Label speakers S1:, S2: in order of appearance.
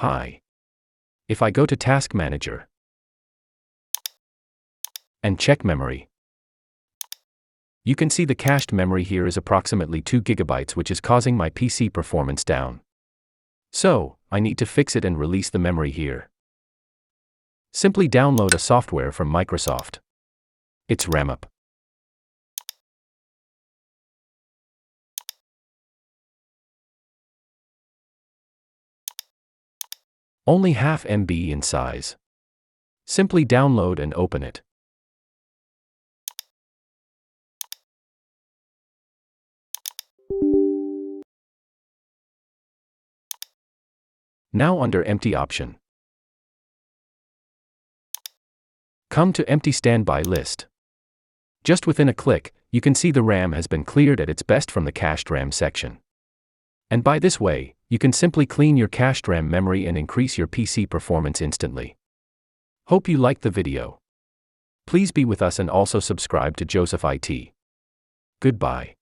S1: Hi. If I go to Task Manager and check memory, you can see the cached memory here is approximately 2 GB, which is causing my PC performance down. So, I need to fix it and release the memory here. Simply download a software from Microsoft. It's RAMup. Only half MB in size. Simply download and open it. Now under Empty option, come to Empty Standby list. Just within a click, you can see the RAM has been cleared at its best from the cached RAM section. And by this way, you can simply clean your cached RAM memory and increase your PC performance instantly. Hope you liked the video. Please be with us and also subscribe to Joseph IT. Goodbye.